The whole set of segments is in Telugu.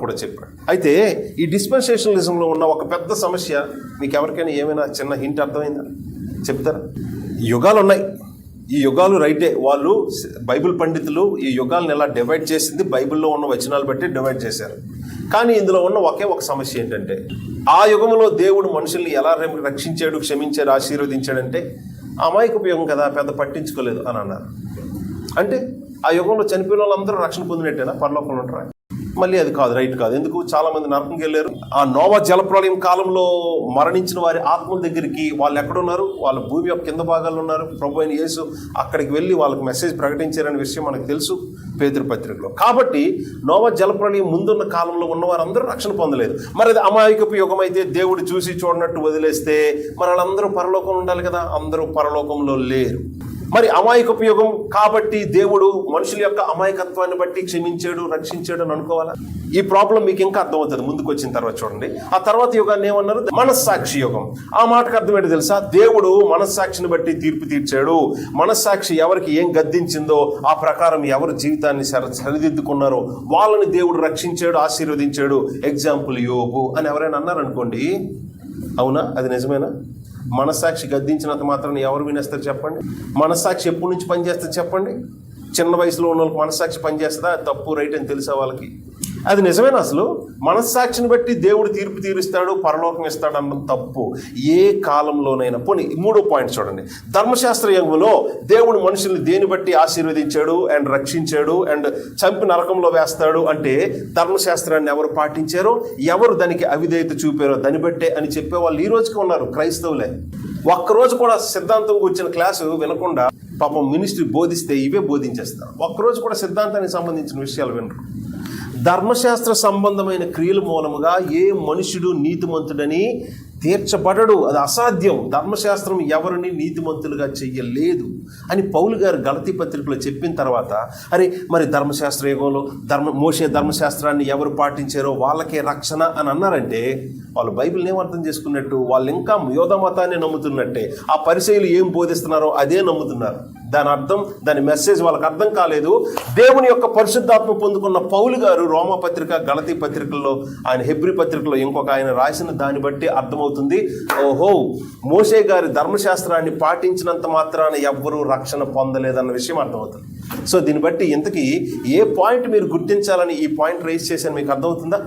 కూడా చెప్పాడు. అయితే ఈ డిస్పెన్సేషనలిజంలో ఉన్న ఒక పెద్ద సమస్య మీకు ఎవరికైనా ఏమైనా చిన్న హింట్ అర్థమైందా చెప్తారా? యుగాలు ఉన్నాయి, ఈ యుగాలు రైటే. వాళ్ళు బైబిల్ పండితులు ఈ యుగాలను ఎలా డివైడ్ చేసింది బైబిల్లో ఉన్న వచనాలు బట్టి డివైడ్ చేశారు. కానీ ఇందులో ఉన్న ఒకే ఒక సమస్య ఏంటంటే, ఆ యుగంలో దేవుడు మనుషుల్ని ఎలా రక్షించాడు, క్షమించాడు, ఆశీర్వదించాడంటే అమాయకపు యుగం కదా, పెద్ద పట్టించుకోలేదు అని అన్నారు. అంటే ఆ యుగంలో చనిపోయిన వాళ్ళందరూ రక్షణ పొందినట్టేనా, పరలోకంలో ఉంటారా? మళ్ళీ అది కాదు, రైట్ కాదు. ఎందుకు? చాలా మంది నరకంకి వెళ్ళారు. ఆ నోవా జలప్రళయం కాలంలో మరణించిన వారి ఆత్మల దగ్గరికి వాళ్ళు ఎక్కడున్నారు? వాళ్ళ భూమి యొక్క కింద భాగాల్లో ఉన్నారు. ప్రభు అయిన యేసు అక్కడికి వెళ్ళి వాళ్ళకి మెసేజ్ ప్రకటించారనే విషయం మనకు తెలుసు పేతురు పత్రికలో. కాబట్టి నోవా జలప్రళయం ముందున్న కాలంలో ఉన్న వారందరూ రక్షణ పొందలేదు. మరి అది అమాయకపు యుగం అయితే దేవుడు చూసి చూడనట్టు వదిలేస్తే మరి వాళ్ళందరూ పరలోకంలో ఉండాలి కదా, అందరూ పరలోకంలో లేరు. మరి అమాయకపు యుగం కాబట్టి దేవుడు మనుషుల యొక్క అమాయకత్వాన్ని బట్టి క్షమించాడు, రక్షించాడు అని అనుకోవాలా? ఈ ప్రాబ్లం మీకు ఇంకా అర్థమవుతుంది ముందుకు వచ్చిన తర్వాత. చూడండి, ఆ తర్వాత యుగాన్ని ఏమన్నారు? మనస్సాక్షి యుగం. ఆ మాటకు అర్థం ఏంటి తెలుసా? దేవుడు మనస్సాక్షిని బట్టి తీర్పు తీర్చాడు. మనస్సాక్షి ఎవరికి ఏం గద్దించిందో ఆ ప్రకారం ఎవరు జీవితాన్ని సరిదిద్దుకున్నారో వాళ్ళని దేవుడు రక్షించాడు, ఆశీర్వదించాడు. ఎగ్జాంపుల్ యోబు అని ఎవరైనా అన్నారనుకోండి, అవునా? అది నిజమేనా? మనస్సాక్షి గద్దించినంత మాత్రం ఎవరు వినేస్తారు చెప్పండి? మనస్సాక్షి ఎప్పటి నుంచి పనిచేస్తుంది చెప్పండి? చిన్న వయసులో ఉన్న వాళ్ళకి మనస్సాక్షి పనిచేస్తుందా? తప్పు రైట్ అని తెలుసా వాళ్ళకి? అది నిజమేనా? అసలు మనస్సాక్షిని బట్టి దేవుడు తీర్పు తీరుస్తాడు, పరలోకం ఇస్తాడు అన్నది తప్పు. ఏ కాలంలోనైనా. పోనీ మూడో పాయింట్ చూడండి. ధర్మశాస్త్ర యుగంలో దేవుడు మనుషుల్ని దేని బట్టి ఆశీర్వదించాడు అండ్ రక్షించాడు అండ్ చంపి నరకంలో వేస్తాడు అంటే ధర్మశాస్త్రాన్ని ఎవరు పాటించారో, ఎవరు దానికి అవిధేయత చూపారో దాన్ని బట్టే అని చెప్పే వాళ్ళు ఈ రోజుకి ఉన్నారు, క్రైస్తవులే. ఒక్కరోజు కూడా సిద్ధాంతం కూర్చిన క్లాసు వినకుండా పాపం మినిస్ట్రీ బోధిస్తే ఇవే బోధించేస్తారు. ఒక్కరోజు కూడా సిద్ధాంతానికి సంబంధించిన విషయాలు వినరు. ధర్మశాస్త్ర సంబంధమైన క్రియల మూలముగా ఏ మనుషుడు నీతిమంతుడని తీర్చబడడు, అది అసాధ్యం. ధర్మశాస్త్రం ఎవరిని నీతిమంతులుగా చెయ్యలేదు అని పౌలు గారు గలతీ పత్రికలో చెప్పిన తర్వాత, అరే మరి ధర్మశాస్త్ర యుగంలో మోషే ధర్మశాస్త్రాన్ని ఎవరు పాటించారో వాళ్ళకే రక్షణ అని అన్నారంటే వాళ్ళు బైబిల్ని ఏం అర్థం చేసుకున్నట్టు? వాళ్ళు ఇంకా యోధ మతాన్ని నమ్ముతున్నట్టే. ఆ పరిసయ్యులు ఏం బోధిస్తున్నారో అదే నమ్ముతున్నారు. దాని అర్థం, దాని మెసేజ్ వాళ్ళకి అర్థం కాలేదు. దేవుని యొక్క పరిశుద్ధాత్మ పొందుకున్న పౌలు గారు రోమా పత్రిక, గలతీ పత్రికల్లో, ఆయన హెబ్రీ పత్రికలో ఇంకొక ఆయన రాసిన దాన్ని బట్టి అర్థమవుతుంది. ఓహో, మోషే గారి ధర్మశాస్త్రాన్ని పాటించినంత మాత్రాన ఎవ్వరూ రక్షణ పొందలేదన్న విషయం అర్థమవుతుంది. సో దీన్ని బట్టి ఇంతకీ ఏ పాయింట్ మీరు గుర్తించాలని ఈ పాయింట్ రైజ్ చేశాను మీకు అర్థమవుతుందా?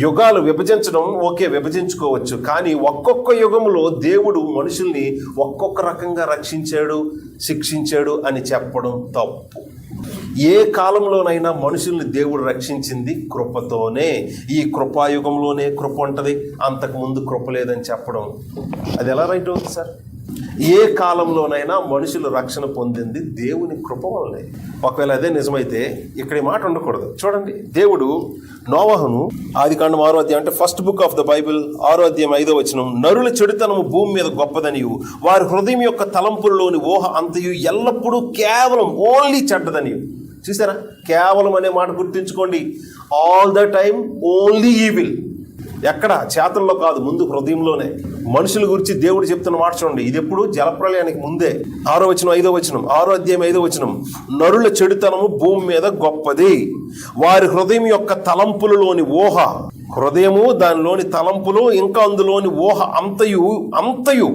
యుగాలు విభజించడం ఓకే, విభజించుకోవచ్చు. కానీ ఒక్కొక్క యుగంలో దేవుడు మనుషుల్ని ఒక్కొక్క రకంగా రక్షించాడు, శిక్షించాడు అని చెప్పడం తప్పు. ఏ కాలంలోనైనా మనుషుల్ని దేవుడు రక్షించింది కృపతోనే. ఈ కృపాయుగంలోనే కృప ఉంటుంది, అంతకుముందు కృప లేదని చెప్పడం అది ఎలా రైట్ అవుతుంది సార్? ఏ కాలంలోనైనా మనుషులు రక్షణ పొందింది దేవుని కృప వల్లనే. ఒకవేళ అదే నిజమైతే ఇక్కడ ఈ మాట ఉండకూడదు. చూడండి, దేవుడు నోవహును ఆదికాండం 6వ అధ్యాయం అంటే first book of the Bible 6వ అధ్యాయం 5వ వచనం, నరుల చెడుతనము భూమి మీద గొప్పదనియు వారి హృదయం యొక్క తలంపుల్లోని ఊహ అంతయు ఎల్లప్పుడూ కేవలం ఓన్లీ చెడ్డదనియు. చూసారా? కేవలం అనే మాట గుర్తుంచుకోండి. All the time only evil. ఎక్కడ? చేతల్లో కాదు, ముందు హృదయంలోనే. మనుషుల గురించి దేవుడు చెప్తున్న మాట చూడండి. ఇది ఎప్పుడు? జలప్రళయానికి ముందే. 6వ వచనం 5వ వచనం, 6వ అధ్యాయం 5వ వచనం, నరుల చెడుతనము భూమి మీద గొప్పది, వారి హృదయం యొక్క తలంపులలోని ఊహ. హృదయము, దానిలోని తలంపులు, ఇంకా అందులోని ఊహ అంతయు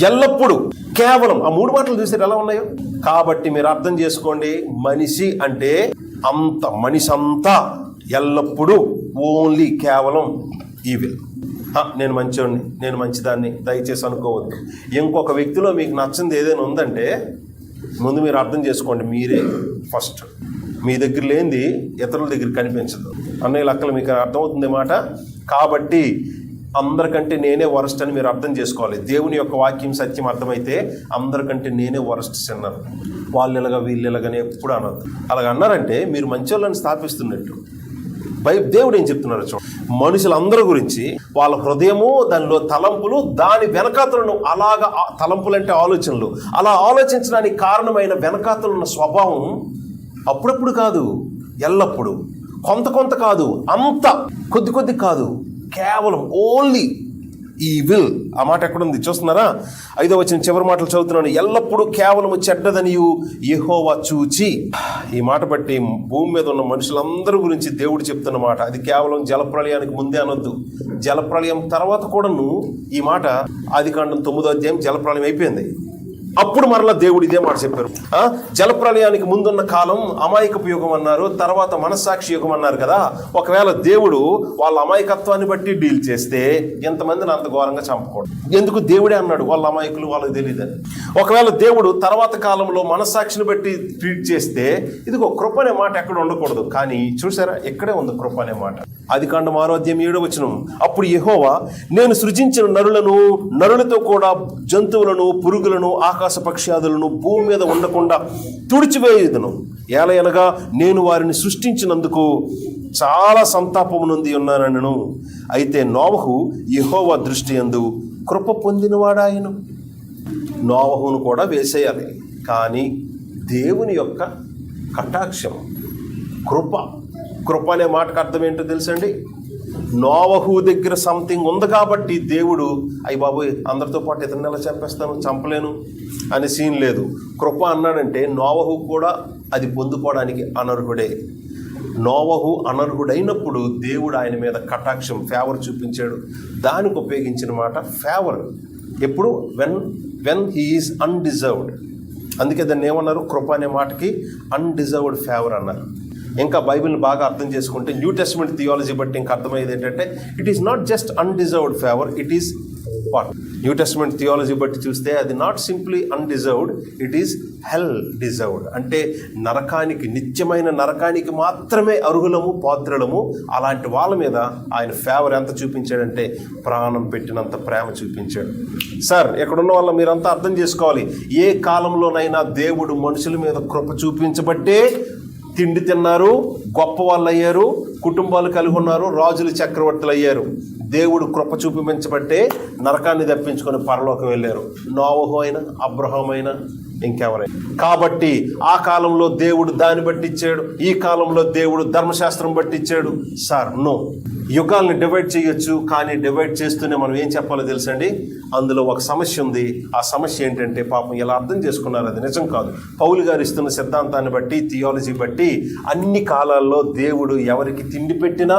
ఎల్లప్పుడూ కేవలం. ఆ మూడు మాటలు చూసారు ఎలా ఉన్నాయో? కాబట్టి మీరు అర్థం చేసుకోండి, మనిషి అంటే మనిషి అంతా ఎల్లప్పుడూ ఓన్లీ కేవలం ఈవిల్. నేను మంచివాడిని, నేను మంచిదాన్ని, దయచేసి అనుకోవద్దు. ఇంకొక వ్యక్తిలో మీకు నచ్చింది ఏదైనా ఉందంటే ముందు మీరు అర్థం చేసుకోండి, మీరే ఫస్ట్. మీ దగ్గర లేనిది ఇతరుల దగ్గర కనిపించదు. అన్నయ్య లెక్కలు మీకు అర్థమవుతుంది మాట. కాబట్టి అందరికంటే నేనే వరస్ట్ అని మీరు అర్థం చేసుకోవాలి. దేవుని యొక్క వాక్యం సత్యం అర్థమైతే అందరికంటే నేనే వరస్ట్ అన్నారు. వాళ్ళు ఇలాగా వీళ్ళు ఇలాగని ఎప్పుడు అనొద్దు. అలాగ అన్నారంటే మీరు మంచోళ్ళని స్థాపిస్తున్నట్టు. దేవుడు ఏం చెప్తున్నారు చూడండి, మనుషులందరి గురించి వాళ్ళ హృదయము, దానిలో తలంపులు, దాని వెనకాతలను, అలాగా తలంపులు అంటే ఆలోచనలు, అలా ఆలోచించడానికి కారణమైన వెనకాతలున్న స్వభావం అప్పుడప్పుడు కాదు, ఎల్లప్పుడు, కొంత కొంత కాదు, అంత కొద్ది కొద్ది కాదు, కేవలం ఓన్లీ ఈవిల్. ఆ మాట ఎక్కడుంది చూస్తున్నారా? 5వ వచనం చివరి మాటలు చదువుతున్నాను. ఎల్లప్పుడూ కేవలము చెడ్డదనియు యెహోవా చూచి. ఈ మాట బట్టి భూమి మీద ఉన్న మనుషులందరి గురించి దేవుడు చెప్తున్న మాట. అది కేవలం జలప్రళయానికి ముందే అనొద్దు, జలప్రళయం తర్వాత కూడాను. ఈ మాట ఆదికాండం 9వ అధ్యాయం జలప్రళయం అయిపోయింది, అప్పుడు మరలా దేవుడు ఇదే మాట చెప్పారు. జలప్రళయానికి ముందున్న కాలం అమాయకపు యుగం అన్నారు, తర్వాత మనస్సాక్షి యుగం అన్నారు కదా. ఒకవేళ దేవుడు వాళ్ళ అమాయకత్వాన్ని బట్టి డీల్ చేస్తే ఎంతమందిని అంత ఘోరంగా చంపకూడదు. ఎందుకు? దేవుడే అన్నాడు వాళ్ళ అమాయకులు, వాళ్ళకి తెలియదని. ఒకవేళ దేవుడు తర్వాత కాలంలో మనస్సాక్షిని బట్టి ట్రీట్ చేస్తే ఇదిగో కృప అనే మాట ఎక్కడ ఉండకూడదు. కానీ చూసారా, ఇక్కడే ఉంది కృప అనే మాట. ఆదికాండం 6వ అధ్యాయం 7వ వచనం. అప్పుడు యెహోవా, నేను సృజించిన నరులను, నరులతో కూడా జంతువులను, పురుగులను, ఆకాశ పక్ష్యాదులను భూమి మీద ఉండకుండా తుడిచివేయుదును. ఏలయనగా నేను వారిని సృష్టించినందుకు చాలా సంతాపము నొంది ఉన్నానను. అయితే నోవహు యెహోవా దృష్టి యందు కృప పొందినవాడాయను. నోవహును కూడా వేసేయాలి, కానీ దేవుని యొక్క కటాక్షం, కృప అనే మాటకు అర్థం ఏంటో తెలుసండి? నోవహు దగ్గర సంథింగ్ ఉంది కాబట్టి దేవుడు అయ్యి బాబోయ్ అందరితో పాటు ఇతన్ని ఎలా చంపేస్తాను, చంపలేను అనే సీన్ లేదు. కృప అన్నాడంటే నోవహు కూడా అది పొందుకోవడానికి అనర్హుడే. నోవహు అనర్హుడైనప్పుడు దేవుడు ఆయన మీద కటాక్షం, ఫేవర్ చూపించాడు. దానికి ఉపయోగించిన మాట ఫేవర్. ఎప్పుడు? When he is undeserved. అందుకే దాన్ని ఏమన్నారు? కృప అనే మాటకి అన్డిజర్వ్డ్ ఫేవర్ అన్నారు. ఇంకా బైబిల్ని బాగా అర్థం చేసుకుంటే న్యూ టెస్టమెంట్ థియాలజీ బట్టి ఇంకా అర్థమయ్యేది ఏంటంటే it is not just undeserved favour, it is what? New testament theology బట్టి చూస్తే అది not simply undeserved, it is hell deserved. అంటే నరకానికి, నిత్యమైన నరకానికి మాత్రమే అర్హులము, పాత్రులము. అలాంటి వాళ్ళ మీద ఆయన ఫేవర్ ఎంత చూపించాడంటే ప్రాణం పెట్టినంత ప్రేమ చూపించాడు. సార్, ఇక్కడున్న వాళ్ళ మీరంతా అర్థం చేసుకోవాలి. ఏ కాలంలోనైనా దేవుడు మనుషుల మీద కృప చూపించబట్టే తిండి తిన్నారు, గొప్ప వాళ్ళు అయ్యారు, కుటుంబాలు కలిగి ఉన్నారు, రాజులు చక్రవర్తులు అయ్యారు. దేవుడు కృప చూపించబట్టే నరకాన్ని తప్పించుకొని పరలోకం వెళ్ళారు. నోవహు అయినా, అబ్రహాం అయినా, ఇంకెవరైనా. కాబట్టి ఆ కాలంలో దేవుడు దాన్ని బట్టి ఇచ్చాడు, ఈ కాలంలో దేవుడు ధర్మశాస్త్రం బట్టి ఇచ్చాడు. Sir, no. యుగాల్ని డివైడ్ చేయొచ్చు, కానీ డివైడ్ చేస్తూనే మనం ఏం చెప్పాలో తెలుసండి? అందులో ఒక సమస్య ఉంది. ఆ సమస్య ఏంటంటే పాపం ఎలా అర్థం చేసుకున్నారు, అది నిజం కాదు. పౌలు గారు ఇస్తున్న సిద్ధాంతాన్ని బట్టి, థియాలజీ బట్టి అన్ని కాలాల్లో దేవుడు ఎవరికి తిండి పెట్టినా,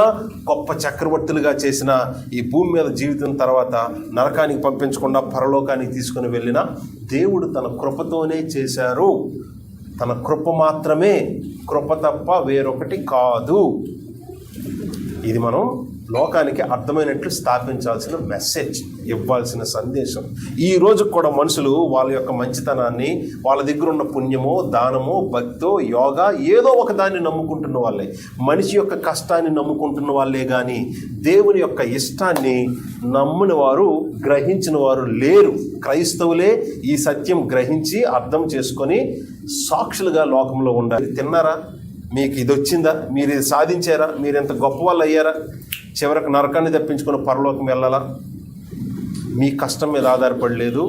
గొప్ప చక్రవర్తులుగా చేసిన, ఈ భూమి మీద జీవితం తర్వాత నరకానికి పంపించకుండా పరలోకానికి తీసుకుని వెళ్ళిన దేవుడు తన కృపతోనే చేశారు. తన కృప మాత్రమే, కృప తప్ప వేరొకటి కాదు. ఇది మనం లోకానికి అర్థమైనట్లు స్థాపించాల్సిన మెసేజ్, ఇవ్వాల్సిన సందేశం. ఈ రోజు కూడా మనుషులు వాళ్ళ యొక్క మంచితనాన్ని, వాళ్ళ దగ్గర ఉన్న పుణ్యమో, దానమో, భక్తో, యోగా, ఏదో ఒక దాన్ని నమ్ముకుంటున్న వాళ్ళే. మనిషి యొక్క కష్టాన్ని నమ్ముకుంటున్న వాళ్ళే కానీ దేవుని యొక్క ఇష్టాన్ని నమ్మిన వారు, గ్రహించిన వారు లేరు. క్రైస్తవులే ఈ సత్యం గ్రహించి అర్థం చేసుకొని సాక్షులుగా లోకంలో ఉండాలి. తిన్నారా? మీకు ఇది వచ్చిందా? మీరు ఇది సాధించారా? మీరు ఎంత గొప్ప వాళ్ళు అయ్యారా? చివరికి నరకాన్ని తప్పించుకుని పరలోకం వెళ్ళాలా? మీ కష్టం మీద ఆధారపడలేదు,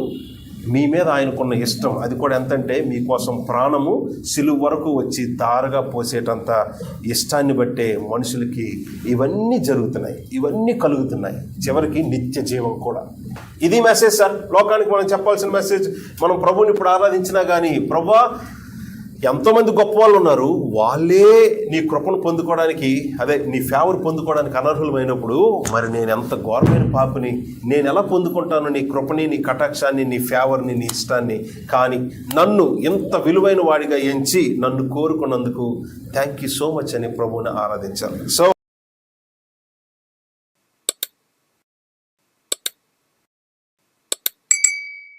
మీ మీద ఆయనకున్న ఇష్టం. అది కూడా ఎంతంటే మీకోసం ప్రాణము సిలువ వరకు వచ్చి దారగా పోసేటంత ఇష్టాన్ని బట్టే మనుషులకి ఇవన్నీ జరుగుతున్నాయి, ఇవన్నీ కలుగుతున్నాయి. చివరికి నిత్య జీవం కూడా. ఇది మెసేజ్ సార్, లోకానికి మనం చెప్పాల్సిన మెసేజ్. మనం ప్రభువుని ఇప్పుడు ఆరాధించినా కానీ, ప్రభువా ఎంతోమంది గొప్ప వాళ్ళు ఉన్నారు, వాళ్ళే నీ కృపను పొందుకోవడానికి, అదే నీ ఫేవర్ పొందుకోవడానికి అనర్హులమైనప్పుడు మరి నేను ఎంత ఘోరమైన పాపిని, నేను ఎలా పొందుకుంటాను నీ కృపని, నీ కటాక్షాన్ని, నీ ఫేవర్ని, నీ ఇష్టాన్ని? కానీ నన్ను ఇంత విలువైన వాడిగా ఎంచి నన్ను కోరుకున్నందుకు థ్యాంక్ యూ సో మచ్ అని ప్రభువుని ఆరాధించాలి. సో